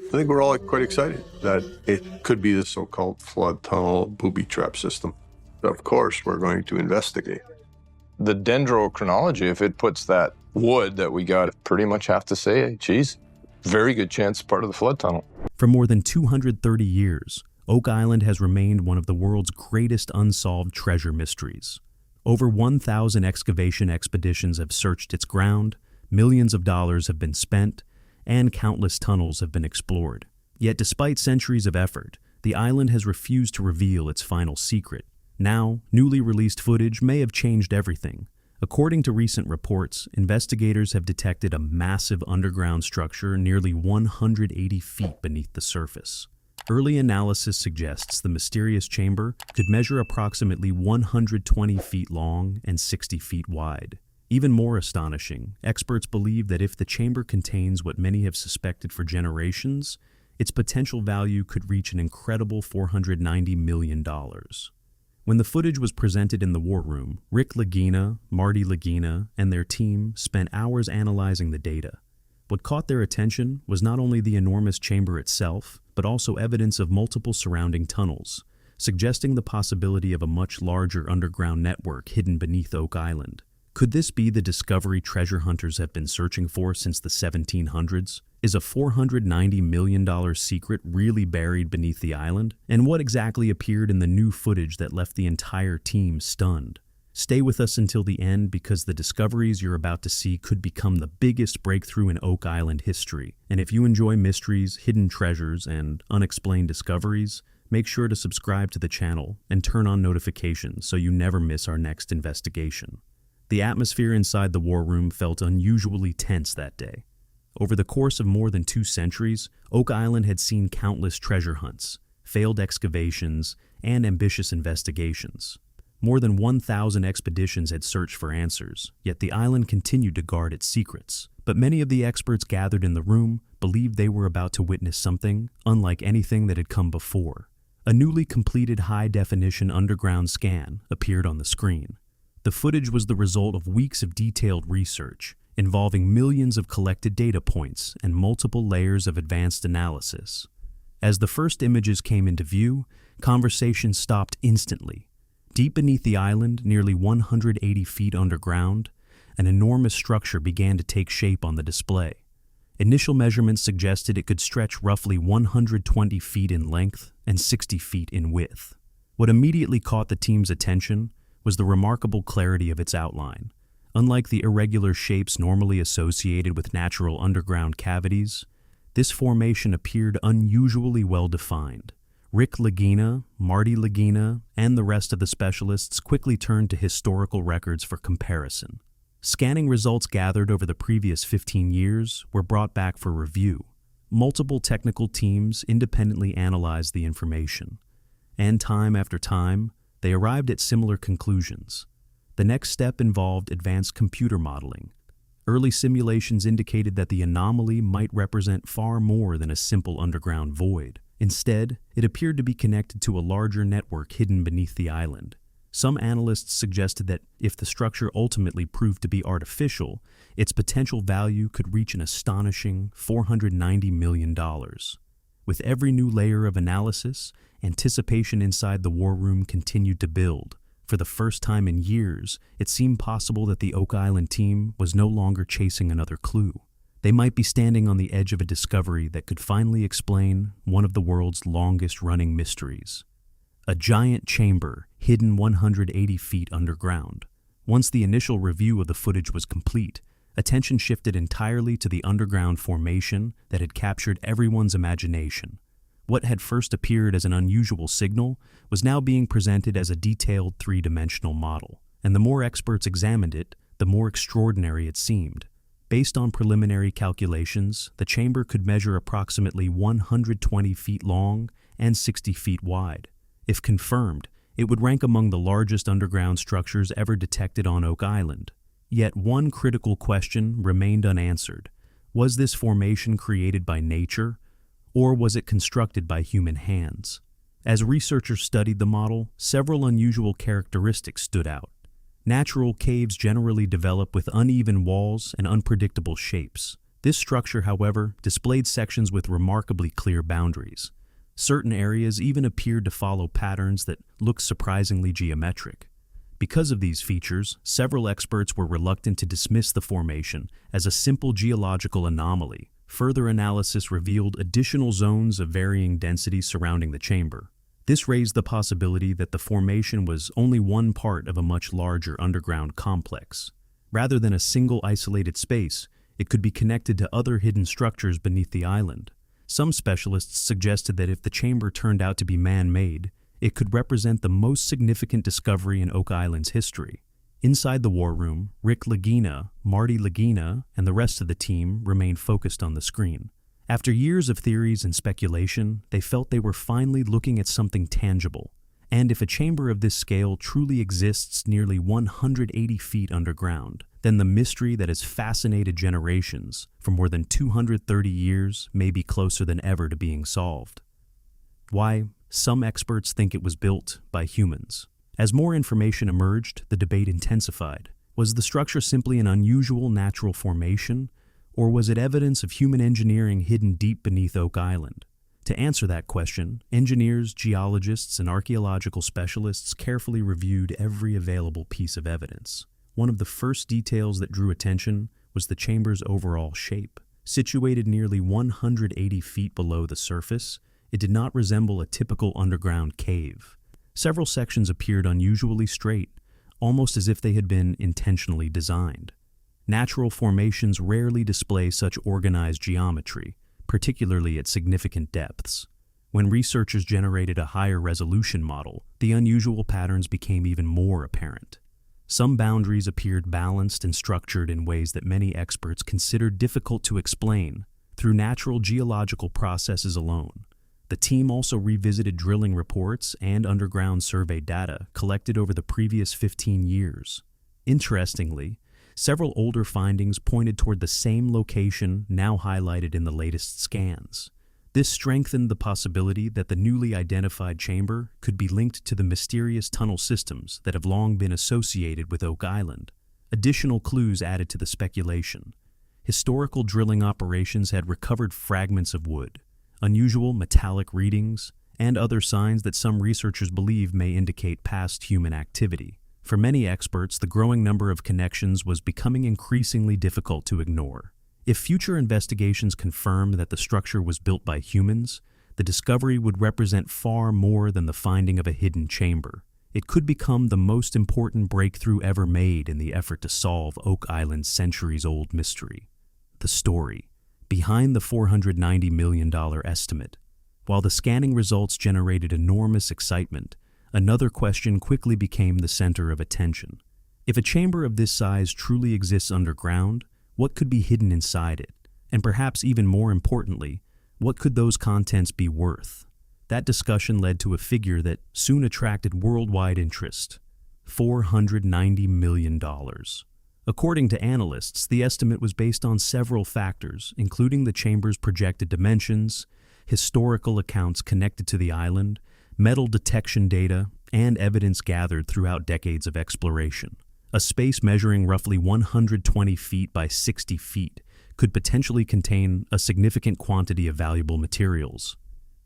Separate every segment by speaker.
Speaker 1: I think we're all quite excited that it could be the so-called flood tunnel booby trap system. Of course, we're going to investigate.
Speaker 2: The dendrochronology, if it puts that wood that we got, pretty much have to say, geez, very good chance part of the flood tunnel.
Speaker 3: For more than 230 years, Oak Island has remained one of the world's greatest unsolved treasure mysteries. Over 1,000 excavation expeditions have searched its ground, millions of dollars have been spent, and countless tunnels have been explored. Yet despite centuries of effort, the island has refused to reveal its final secret. Now, newly released footage may have changed everything. According to recent reports, investigators have detected a massive underground structure nearly 180 feet beneath the surface. Early analysis suggests the mysterious chamber could measure approximately 120 feet long and 60 feet wide. Even more astonishing, experts believe that if the chamber contains what many have suspected for generations, its potential value could reach an incredible $490 million. When the footage was presented in the war room, Rick Lagina, Marty Lagina, and their team spent hours analyzing the data. What caught their attention was not only the enormous chamber itself, but also evidence of multiple surrounding tunnels, suggesting the possibility of a much larger underground network hidden beneath Oak Island. Could this be the discovery treasure hunters have been searching for since the 1700s? Is a $490 million secret really buried beneath the island? And what exactly appeared in the new footage that left the entire team stunned? Stay with us until the end because the discoveries you're about to see could become the biggest breakthrough in Oak Island history. And if you enjoy mysteries, hidden treasures, and unexplained discoveries, make sure to subscribe to the channel and turn on notifications so you never miss our next investigation. The atmosphere inside the war room felt unusually tense that day. Over the course of more than 2 centuries, Oak Island had seen countless treasure hunts, failed excavations, and ambitious investigations. More than 1,000 expeditions had searched for answers, yet the island continued to guard its secrets. But many of the experts gathered in the room believed they were about to witness something unlike anything that had come before. A newly completed high-definition underground scan appeared on the screen. The footage was the result of weeks of detailed research, involving millions of collected data points and multiple layers of advanced analysis. As the first images came into view, conversation stopped instantly. Deep beneath the island, nearly 180 feet underground, an enormous structure began to take shape on the display. Initial measurements suggested it could stretch roughly 120 feet in length and 60 feet in width. What immediately caught the team's attention was the remarkable clarity of its outline. Unlike the irregular shapes normally associated with natural underground cavities, this formation appeared unusually well-defined. Rick Lagina, Marty Lagina, and the rest of the specialists quickly turned to historical records for comparison. Scanning results gathered over the previous 15 years were brought back for review. Multiple technical teams independently analyzed the information, and time after time, they arrived at similar conclusions. The next step involved advanced computer modeling. Early simulations indicated that the anomaly might represent far more than a simple underground void. Instead, it appeared to be connected to a larger network hidden beneath the island. Some analysts suggested that if the structure ultimately proved to be artificial, its potential value could reach an astonishing $490 million. With every new layer of analysis, anticipation inside the war room continued to build. For the first time in years, it seemed possible that the Oak Island team was no longer chasing another clue. They might be standing on the edge of a discovery that could finally explain one of the world's longest-running mysteries. A giant chamber hidden 180 feet underground. Once the initial review of the footage was complete, attention shifted entirely to the underground formation that had captured everyone's imagination. What had first appeared as an unusual signal was now being presented as a detailed 3-dimensional model, and the more experts examined it, the more extraordinary it seemed. Based on preliminary calculations, the chamber could measure approximately 120 feet long and 60 feet wide. If confirmed, it would rank among the largest underground structures ever detected on Oak Island. Yet one critical question remained unanswered. Was this formation created by nature, or was it constructed by human hands? As researchers studied the model, several unusual characteristics stood out. Natural caves generally develop with uneven walls and unpredictable shapes. This structure, however, displayed sections with remarkably clear boundaries. Certain areas even appeared to follow patterns that looked surprisingly geometric. Because of these features, several experts were reluctant to dismiss the formation as a simple geological anomaly. Further analysis revealed additional zones of varying density surrounding the chamber. This raised the possibility that the formation was only one part of a much larger underground complex. Rather than a single isolated space, it could be connected to other hidden structures beneath the island. Some specialists suggested that if the chamber turned out to be man-made, it could represent the most significant discovery in Oak Island's history. Inside the war room, Rick Lagina, Marty Lagina, and the rest of the team remained focused on the screen. After years of theories and speculation, they felt they were finally looking at something tangible. And if a chamber of this scale truly exists nearly 180 feet underground, then the mystery that has fascinated generations for more than 230 years may be closer than ever to being solved. Why? Some experts think it was built by humans. As more information emerged, the debate intensified. Was the structure simply an unusual natural formation, or was it evidence of human engineering hidden deep beneath Oak Island? To answer that question, engineers, geologists, and archaeological specialists carefully reviewed every available piece of evidence. One of the first details that drew attention was the chamber's overall shape. Situated nearly 180 feet below the surface, it did not resemble a typical underground cave. Several sections appeared unusually straight, almost as if they had been intentionally designed. Natural formations rarely display such organized geometry, particularly at significant depths. When researchers generated a higher resolution model, the unusual patterns became even more apparent. Some boundaries appeared balanced and structured in ways that many experts considered difficult to explain through natural geological processes alone. The team also revisited drilling reports and underground survey data collected over the previous 15 years. Interestingly, several older findings pointed toward the same location now highlighted in the latest scans. This strengthened the possibility that the newly identified chamber could be linked to the mysterious tunnel systems that have long been associated with Oak Island. Additional clues added to the speculation. Historical drilling operations had recovered fragments of wood, unusual metallic readings, and other signs that some researchers believe may indicate past human activity. For many experts, the growing number of connections was becoming increasingly difficult to ignore. If future investigations confirmed that the structure was built by humans, the discovery would represent far more than the finding of a hidden chamber. It could become the most important breakthrough ever made in the effort to solve Oak Island's centuries-old mystery. The story behind the $490 million estimate. While the scanning results generated enormous excitement, another question quickly became the center of attention. If a chamber of this size truly exists underground, what could be hidden inside it? And perhaps even more importantly, what could those contents be worth? That discussion led to a figure that soon attracted worldwide interest: $490 million. According to analysts, the estimate was based on several factors, including the chamber's projected dimensions, historical accounts connected to the island, metal detection data, and evidence gathered throughout decades of exploration. A space measuring roughly 120 feet by 60 feet could potentially contain a significant quantity of valuable materials.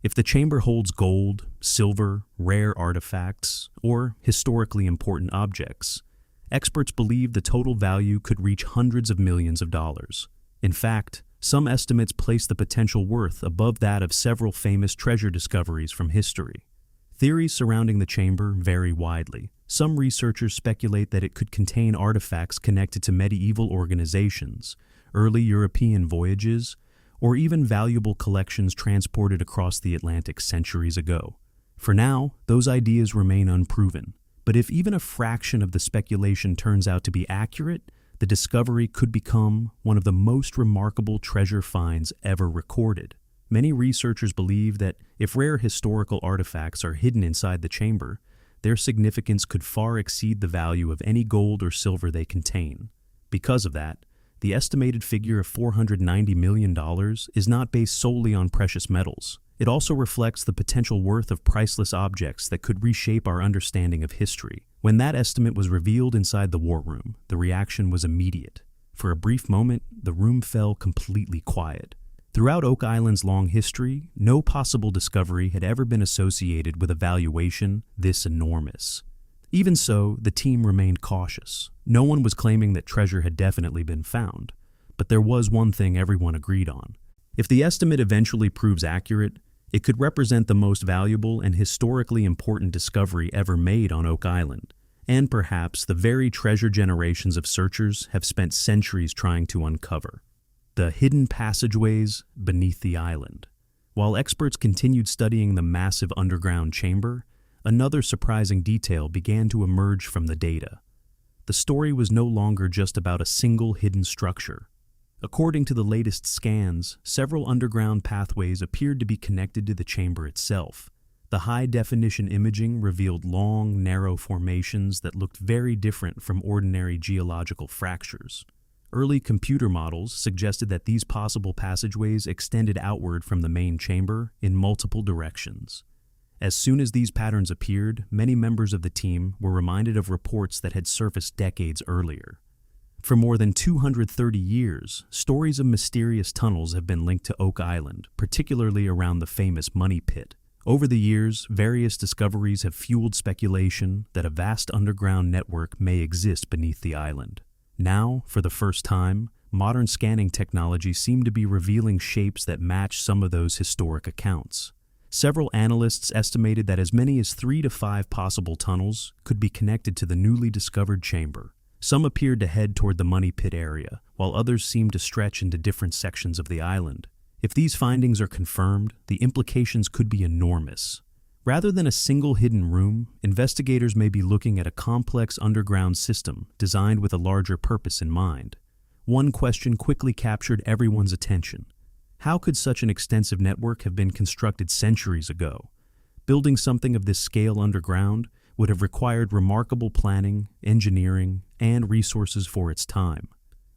Speaker 3: If the chamber holds gold, silver, rare artifacts, or historically important objects, experts believe the total value could reach hundreds of millions of dollars. In fact, some estimates place the potential worth above that of several famous treasure discoveries from history. Theories surrounding the chamber vary widely. Some researchers speculate that it could contain artifacts connected to medieval organizations, early European voyages, or even valuable collections transported across the Atlantic centuries ago. For now, those ideas remain unproven. But if even a fraction of the speculation turns out to be accurate, the discovery could become one of the most remarkable treasure finds ever recorded. Many researchers believe that if rare historical artifacts are hidden inside the chamber, their significance could far exceed the value of any gold or silver they contain. Because of that, the estimated figure of $490 million is not based solely on precious metals. It also reflects the potential worth of priceless objects that could reshape our understanding of history. When that estimate was revealed inside the war room, the reaction was immediate. For a brief moment, the room fell completely quiet. Throughout Oak Island's long history, no possible discovery had ever been associated with a valuation this enormous. Even so, the team remained cautious. No one was claiming that treasure had definitely been found. But there was one thing everyone agreed on. If the estimate eventually proves accurate, it could represent the most valuable and historically important discovery ever made on Oak Island, and perhaps the very treasure generations of searchers have spent centuries trying to uncover. The hidden passageways beneath the island. While experts continued studying the massive underground chamber, another surprising detail began to emerge from the data. The story was no longer just about a single hidden structure. According to the latest scans, several underground pathways appeared to be connected to the chamber itself. The high-definition imaging revealed long, narrow formations that looked very different from ordinary geological fractures. Early computer models suggested that these possible passageways extended outward from the main chamber in multiple directions. As soon as these patterns appeared, many members of the team were reminded of reports that had surfaced decades earlier. For more than 230 years, stories of mysterious tunnels have been linked to Oak Island, particularly around the famous Money Pit. Over the years, various discoveries have fueled speculation that a vast underground network may exist beneath the island. Now, for the first time, modern scanning technology seemed to be revealing shapes that match some of those historic accounts. Several analysts estimated that as many as 3 to 5 possible tunnels could be connected to the newly discovered chamber. Some appeared to head toward the Money Pit area, while others seemed to stretch into different sections of the island. If these findings are confirmed, the implications could be enormous. Rather than a single hidden room, investigators may be looking at a complex underground system designed with a larger purpose in mind. One question quickly captured everyone's attention. How could such an extensive network have been constructed centuries ago? Building something of this scale underground would have required remarkable planning, engineering, and resources for its time.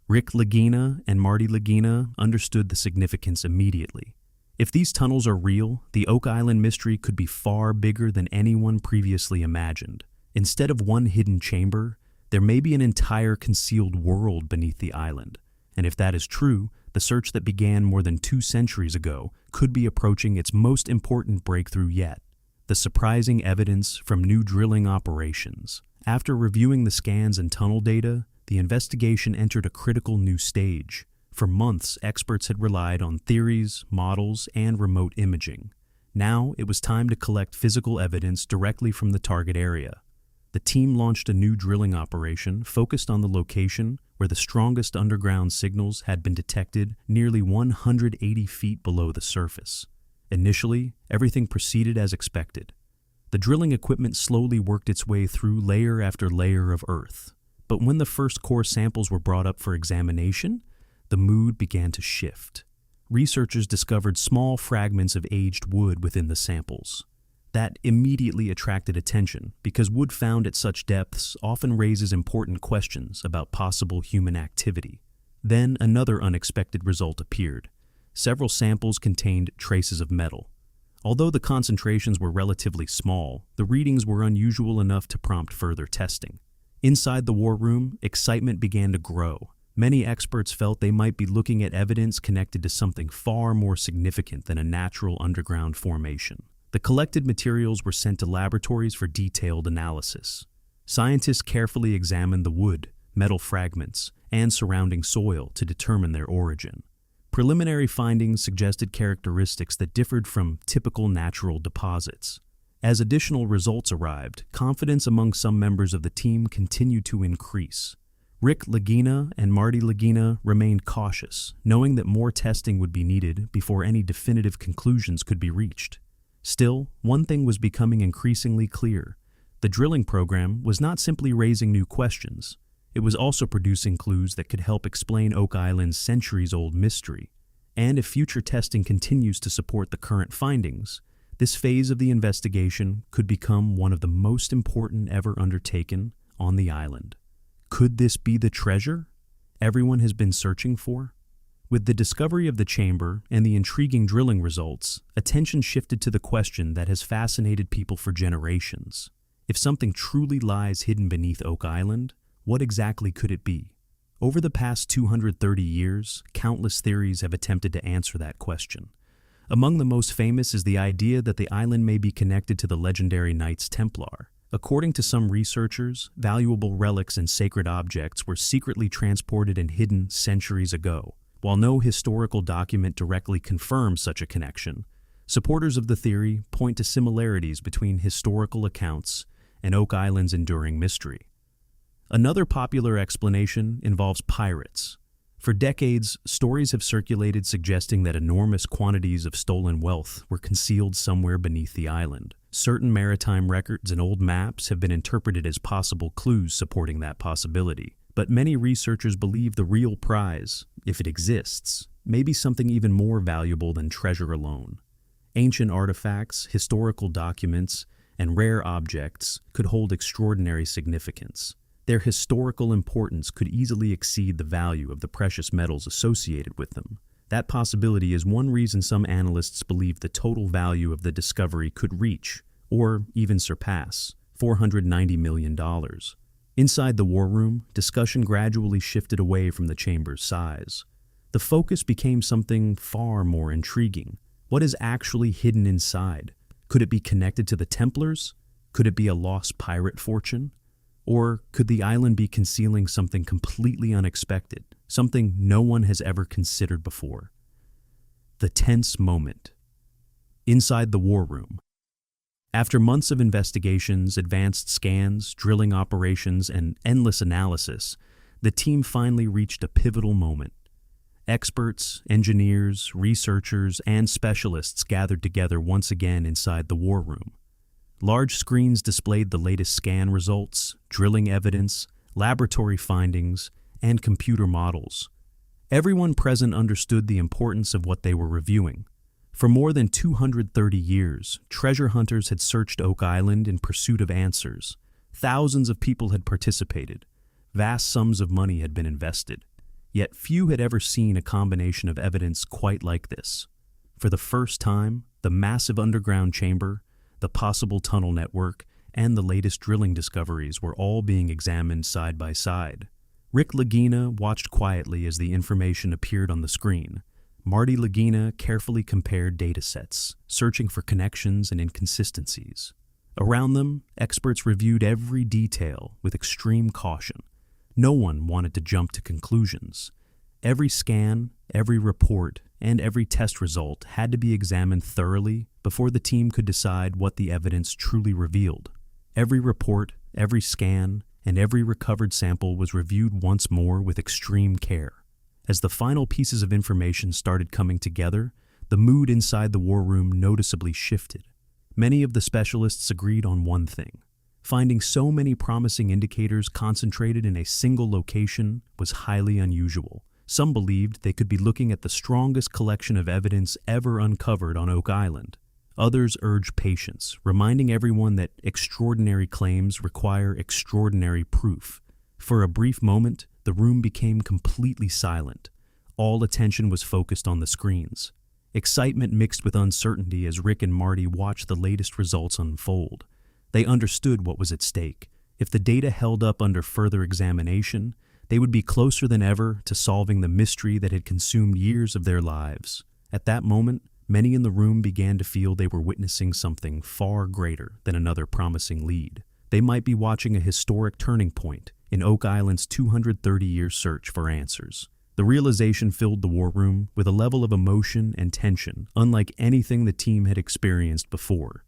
Speaker 3: Rick Lagina and Marty Lagina understood the significance immediately. If these tunnels are real, the Oak Island mystery could be far bigger than anyone previously imagined. Instead of one hidden chamber, there may be an entire concealed world beneath the island. And if that is true, the search that began more than 2 centuries ago could be approaching its most important breakthrough yet. The surprising evidence from new drilling operations. After reviewing the scans and tunnel data, the investigation entered a critical new stage. For months, experts had relied on theories, models, and remote imaging. Now, it was time to collect physical evidence directly from the target area. The team launched a new drilling operation focused on the location where the strongest underground signals had been detected nearly 180 feet below the surface. Initially, everything proceeded as expected. The drilling equipment slowly worked its way through layer after layer of earth. But when the first core samples were brought up for examination, the mood began to shift. Researchers discovered small fragments of aged wood within the samples. That immediately attracted attention because wood found at such depths often raises important questions about possible human activity. Then another unexpected result appeared. Several samples contained traces of metal. Although the concentrations were relatively small, the readings were unusual enough to prompt further testing. Inside the war room, excitement began to grow. Many experts felt they might be looking at evidence connected to something far more significant than a natural underground formation. The collected materials were sent to laboratories for detailed analysis. Scientists carefully examined the wood, metal fragments, and surrounding soil to determine their origin. Preliminary findings suggested characteristics that differed from typical natural deposits. As additional results arrived, confidence among some members of the team continued to increase. Rick Lagina and Marty Lagina remained cautious, knowing that more testing would be needed before any definitive conclusions could be reached. Still, one thing was becoming increasingly clear. The drilling program was not simply raising new questions. It was also producing clues that could help explain Oak Island's centuries-old mystery. And if future testing continues to support the current findings, this phase of the investigation could become one of the most important ever undertaken on the island. Could this be the treasure everyone has been searching for? With the discovery of the chamber and the intriguing drilling results, attention shifted to the question that has fascinated people for generations. If something truly lies hidden beneath Oak Island, what exactly could it be? Over the past 230 years, countless theories have attempted to answer that question. Among the most famous is the idea that the island may be connected to the legendary Knights Templar. According to some researchers, valuable relics and sacred objects were secretly transported and hidden centuries ago. While no historical document directly confirms such a connection, supporters of the theory point to similarities between historical accounts and Oak Island's enduring mystery. Another popular explanation involves pirates. For decades, stories have circulated suggesting that enormous quantities of stolen wealth were concealed somewhere beneath the island. Certain maritime records and old maps have been interpreted as possible clues supporting that possibility. But many researchers believe the real prize, if it exists, may be something even more valuable than treasure alone. Ancient artifacts, historical documents, and rare objects could hold extraordinary significance. Their historical importance could easily exceed the value of the precious metals associated with them. That possibility is one reason some analysts believe the total value of the discovery could reach, or even surpass, $490 million. Inside the war room, discussion gradually shifted away from the chamber's size. The focus became something far more intriguing. What is actually hidden inside? Could it be connected to the Templars? Could it be a lost pirate fortune? Or could the island be concealing something completely unexpected, something no one has ever considered before? The tense moment. Inside the war room. After months of investigations, advanced scans, drilling operations, and endless analysis, the team finally reached a pivotal moment. Experts, engineers, researchers, and specialists gathered together once again inside the war room. Large screens displayed the latest scan results, drilling evidence, laboratory findings, and computer models. Everyone present understood the importance of what they were reviewing. For more than 230 years, treasure hunters had searched Oak Island in pursuit of answers. Thousands of people had participated. Vast sums of money had been invested. Yet few had ever seen a combination of evidence quite like this. For the first time, the massive underground chamber, the possible tunnel network, and the latest drilling discoveries were all being examined side by side. Rick Lagina watched quietly as the information appeared on the screen. Marty Lagina carefully compared datasets, searching for connections and inconsistencies. Around them, experts reviewed every detail with extreme caution. No one wanted to jump to conclusions. Every scan, every report, and every test result had to be examined thoroughly before the team could decide what the evidence truly revealed. Every report, every scan, and every recovered sample was reviewed once more with extreme care. As the final pieces of information started coming together, the mood inside the war room noticeably shifted. Many of the specialists agreed on one thing. Finding so many promising indicators concentrated in a single location was highly unusual. Some believed they could be looking at the strongest collection of evidence ever uncovered on Oak Island. Others urged patience, reminding everyone that extraordinary claims require extraordinary proof. For a brief moment, the room became completely silent. All attention was focused on the screens. Excitement mixed with uncertainty as Rick and Marty watched the latest results unfold. They understood what was at stake. If the data held up under further examination, they would be closer than ever to solving the mystery that had consumed years of their lives. At that moment, many in the room began to feel they were witnessing something far greater than another promising lead. They might be watching a historic turning point in Oak Island's 230-year search for answers. The realization filled the war room with a level of emotion and tension unlike anything the team had experienced before.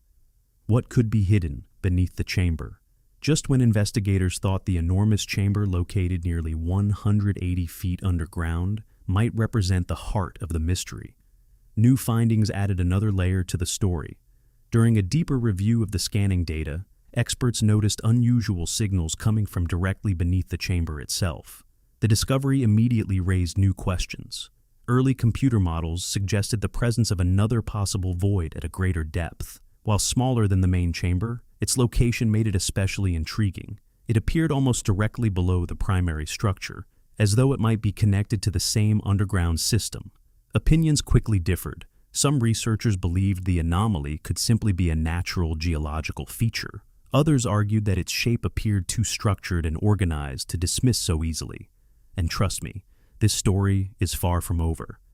Speaker 3: What could be hidden beneath the chamber? Just when investigators thought the enormous chamber located nearly 180 feet underground might represent the heart of the mystery, new findings added another layer to the story. During a deeper review of the scanning data, experts noticed unusual signals coming from directly beneath the chamber itself. The discovery immediately raised new questions. Early computer models suggested the presence of another possible void at a greater depth. While smaller than the main chamber, its location made it especially intriguing. It appeared almost directly below the primary structure, as though it might be connected to the same underground system. Opinions quickly differed. Some researchers believed the anomaly could simply be a natural geological feature. Others argued that its shape appeared too structured and organized to dismiss so easily. And trust me, this story is far from over.